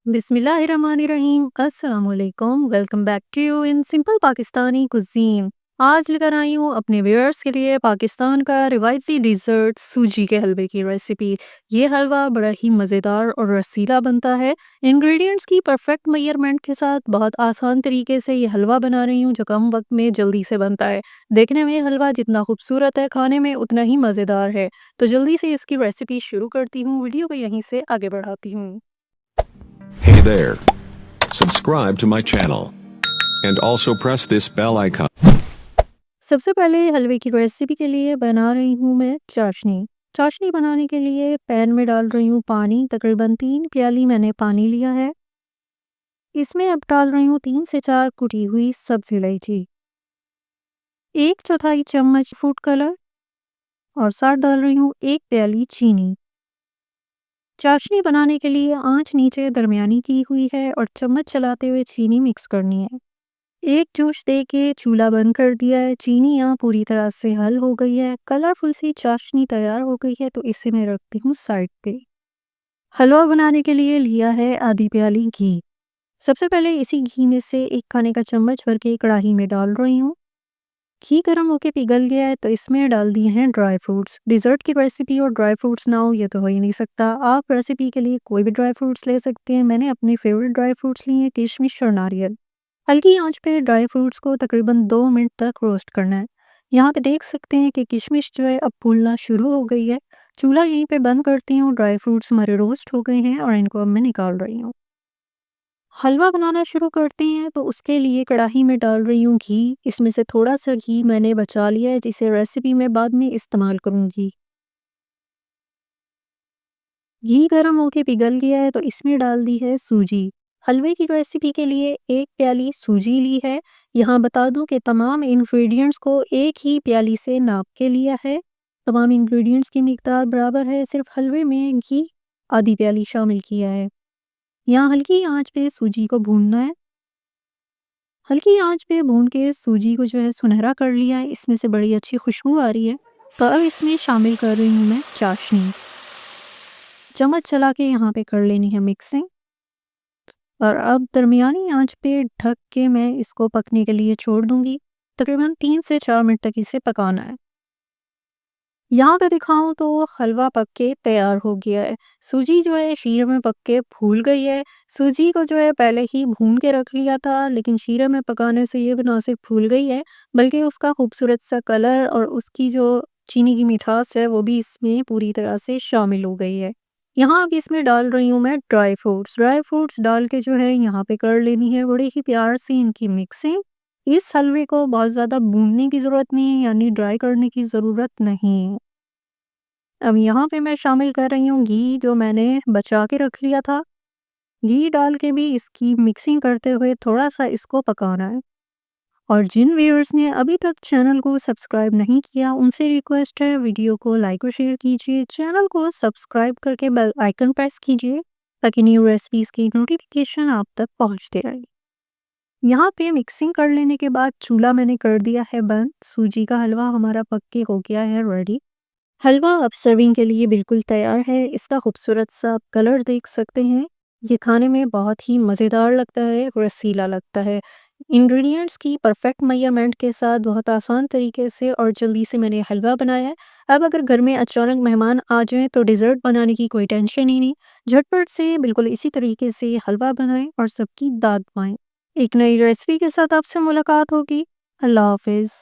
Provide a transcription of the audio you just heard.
बिस्मिल्लाहिर्रहमानिर्रहीम अस्सलाम वालेकुम। Welcome back to you in simple Pakistani cuisine. आज लेकर आई हूँ अपने व्यूअर्स के लिए पाकिस्तान का रिवायती डिज़र्ट सूजी के हलवे की रेसिपी। ये हलवा बड़ा ही मज़ेदार और रसीला बनता है। इंग्रेडिएंट्स की परफेक्ट मेजरमेंट के साथ बहुत आसान तरीके से ये हलवा बना रही हूँ जो कम वक्त में जल्दी से बनता है। देखने में हलवा जितना खूबसूरत है खाने में उतना ही मज़ेदार है। तो जल्दी से इसकी रेसिपी शुरू करती हूँ, वीडियो को यहीं से आगे बढ़ाती हूँ। Hey there. Subscribe to my channel. And also press this bell icon. सबसे पहले हलवे की रेसिपी के लिए बना रही हूँ मैं चाशनी। चाशनी बनाने के लिए पैन में डाल रही हूँ पानी, तकरीबन 3 प्याली मैंने पानी लिया है। इसमें अब डाल रही हूँ 3 से 4 कुटी हुई सब्ज़ इलायची, 1 चौथाई चम्मच फूड कलर और साथ डाल रही हूँ 1 प्याली चीनी। चाशनी बनाने के लिए आंच नीचे दरमियानी की हुई है और चम्मच चलाते हुए चीनी मिक्स करनी है। एक जूश दे के चूल्हा बंद कर दिया है। चीनी यहाँ पूरी तरह से हल हो गई है, कलरफुल सी चाशनी तैयार हो गई है, तो इसे मैं रखती हूँ साइड पे। हलवा बनाने के लिए लिया है आधी प्याली घी। सबसे पहले इसी घी में से 1 खाने का चम्मच भर के कढ़ाई में डाल रही हूँ। घी गर्म होके पिघल गया है तो इसमें डाल दिए हैं ड्राई फ्रूट्स। डिज़र्ट की रेसिपी और ड्राई फ्रूट्स ना हो ये तो हो ही नहीं सकता। आप रेसिपी के लिए कोई भी ड्राई फ्रूट्स ले सकते हैं। मैंने अपने फेवरेट ड्राई फ्रूट्स लिए हैं, किशमिश और नारियल। हल्की आंच पे ड्राई फ्रूट्स को तकरीबन 2 मिनट तक रोस्ट करना है। यहाँ पे देख सकते हैं कि किशमिश जो है अब फूलना शुरू हो गई है। चूल्हा यहीं पे बंद करती हूँ। ड्राई फ्रूट्स हमारे रोस्ट हो गए हैं और इनको अब मैं निकाल रही हूँ। हलवा बनाना शुरू करते हैं तो उसके लिए कढ़ाई में डाल रही हूँ घी। इसमें से थोड़ा सा घी मैंने बचा लिया है जिसे रेसिपी में बाद में इस्तेमाल करूँगी। घी गर्म होके पिघल गया है तो इसमें डाल दी है सूजी। हलवे की रेसिपी के लिए 1 प्याली सूजी ली है। यहाँ बता दूं कि तमाम इंग्रेडिएंट्स को एक ही प्याली से नाप के लिया है। तमाम इंग्रेडिएंट्स की मिकदार बराबर है, सिर्फ हलवे में घी आधी प्याली शामिल किया है। यहाँ हल्की आंच पे सूजी को भूनना है। हल्की आंच पे भून के सूजी को जो है सुनहरा कर लिया है। इसमें से बड़ी अच्छी खुशबू आ रही है। तो अब इसमें शामिल कर रही हूँ मैं चाशनी। चम्मच चला के यहाँ पे कर लेनी है मिक्सिंग और अब दरमियानी आंच पे ढक के मैं इसको पकने के लिए छोड़ दूंगी। तकरीबन 3 से 4 मिनट तक इसे पकाना है। यहाँ पे दिखाऊं तो हलवा पक के तैयार हो गया है। सूजी जो है शीरे में पक के फूल गई है। सूजी को जो है पहले ही भून के रख लिया था, लेकिन शीरे में पकाने से ये ना सिर्फ फूल गई है बल्कि उसका खूबसूरत सा कलर और उसकी जो चीनी की मिठास है वो भी इसमें पूरी तरह से शामिल हो गई है। यहाँ अब इसमें डाल रही हूँ मैं ड्राई फ्रूट्स। ड्राई फ्रूट्स डाल के जो है यहाँ पे कर लेनी है बड़ी ही प्यार से इनकी मिक्सिंग। इस हलवे को बहुत ज़्यादा भूनने की ज़रूरत नहीं है, यानी ड्राई करने की ज़रूरत नहीं है। अब यहाँ पे मैं शामिल कर रही हूँ घी जो मैंने बचा के रख लिया था। घी डाल के भी इसकी मिक्सिंग करते हुए थोड़ा-सा इसको पकाना है। और जिन व्यूअर्स ने अभी तक चैनल को सब्सक्राइब नहीं किया उनसे रिक्वेस्ट है वीडियो को लाइक और शेयर कीजिए। चैनल को सब्सक्राइब करके बेल आइकन प्रेस कीजिए ताकि न्यू रेसिपीज़ की नोटिफिकेशन आप तक पहुँचते रहे। यहाँ पे मिक्सिंग कर लेने के बाद चूल्हा मैंने कर दिया है बंद। सूजी का हलवा हमारा पक के हो गया है रेडी। हलवा अब सर्विंग के लिए बिल्कुल तैयार है। इसका खूबसूरत सा आप कलर देख सकते हैं। ये खाने में बहुत ही मज़ेदार लगता है, रसीला लगता है। इंग्रेडिएंट्स की परफेक्ट मेजरमेंट के साथ बहुत आसान तरीके से और जल्दी से मैंने हलवा बनाया है। अब अगर घर में अचानक मेहमान आ जाएं तो डिज़र्ट बनाने की कोई टेंशन ही नहीं। झटपट से बिल्कुल इसी तरीके से हलवा बनाएं और सबकी दाद पाएं। एक नई रेसिपी के साथ आपसे मुलाकात होगी। अल्लाह हाफिज़।